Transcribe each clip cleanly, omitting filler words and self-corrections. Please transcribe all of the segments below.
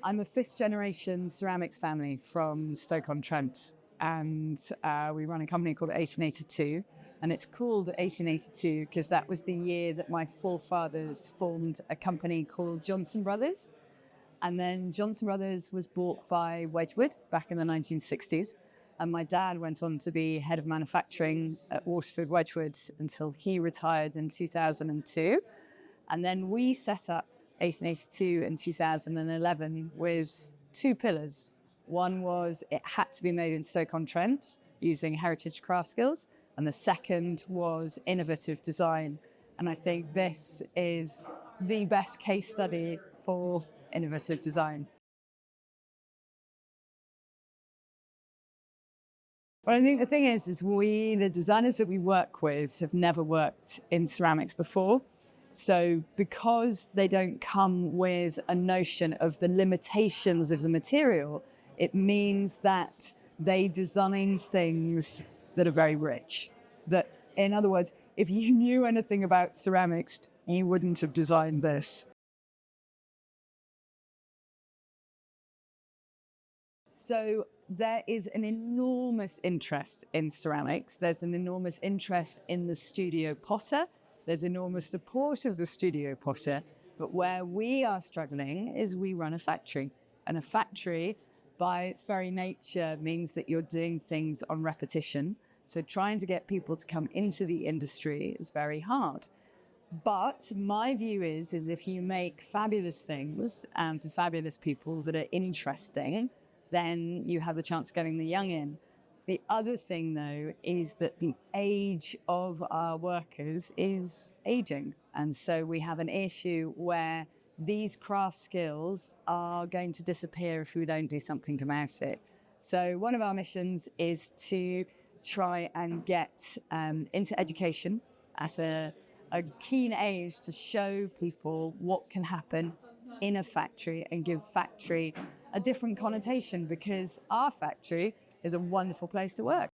I'm a fifth generation ceramics family from Stoke-on-Trent, and we run a company called 1882, and it's called 1882 because that was the year that my forefathers formed a company called Johnson Brothers, and then Johnson Brothers was bought by Wedgwood back in the 1960s, and my dad went on to be head of manufacturing at Waterford Wedgwood until he retired in 2002, and then we set up 1882 in 2011 with two pillars. One was it had to be made in Stoke-on-Trent using heritage craft skills, and the second was innovative design. And I think this is the best case study for innovative design. Well, I think the thing is the designers that we work with have never worked in ceramics before. So because they don't come with a notion of the limitations of the material, it means that they design things that are very rich. That, in other words, if you knew anything about ceramics, you wouldn't have designed this. So there is an enormous interest in ceramics. There's an enormous interest in the studio potter. There's enormous support of the studio potter. But where we are struggling is we run a factory. And a factory, by its very nature, means that you're doing things on repetition. So trying to get people to come into the industry is very hard. But my view is if you make fabulous things and for fabulous people that are interesting, then you have the chance of getting the young in. The other thing, though, is that the age of our workers is aging. And so we have an issue where these craft skills are going to disappear if we don't do something about it. So one of our missions is to try and get into education at a keen age to show people what can happen in a factory and give factory a different connotation, because our factory is a wonderful place to work.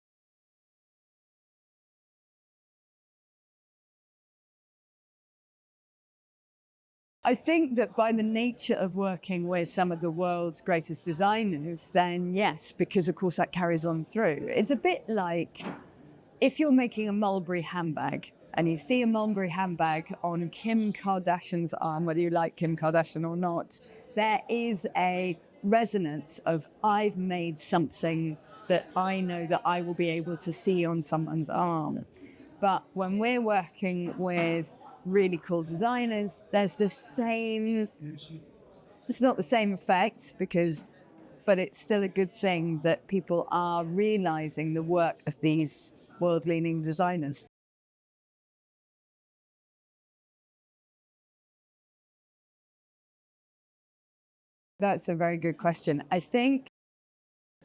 I think that by the nature of working with some of the world's greatest designers, then yes, because of course that carries on through. It's a bit like if you're making a Mulberry handbag and you see a Mulberry handbag on Kim Kardashian's arm, whether you like Kim Kardashian or not, there is a resonance of I've made something that I know that I will be able to see on someone's arm. But when we're working with really cool designers, there's the same, it's not the same effect but it's still a good thing that people are realizing the work of these world-leading designers. That's a very good question. I think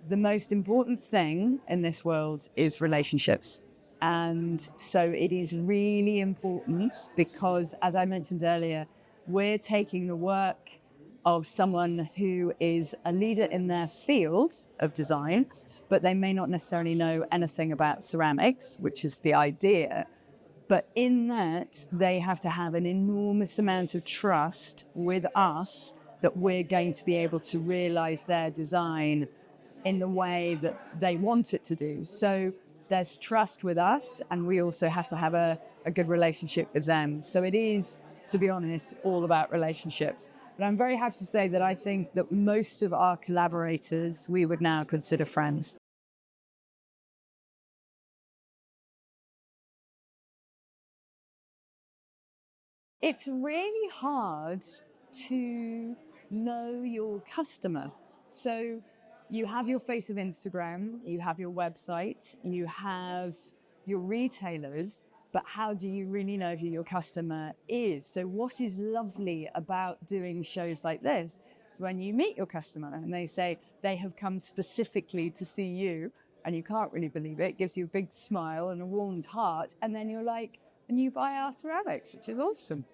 the most important thing in this world is relationships. And so it is really important because, as I mentioned earlier, we're taking the work of someone who is a leader in their field of design, but they may not necessarily know anything about ceramics, which is the idea. But in that, they have to have an enormous amount of trust with us that we're going to be able to realize their design in the way that they want it to do. So there's trust with us, and we also have to have a good relationship with them. So it is, to be honest, all about relationships. But I'm very happy to say that I think that most of our collaborators we would now consider friends. It's really hard to know your customer. So you have your face of Instagram, you have your website, you have your retailers, but how do you really know who your customer is? So what is lovely about doing shows like this is when you meet your customer and they say they have come specifically to see you, and you can't really believe it. It gives you a big smile and a warmed heart, and then you're like, and you buy our ceramics, which is awesome.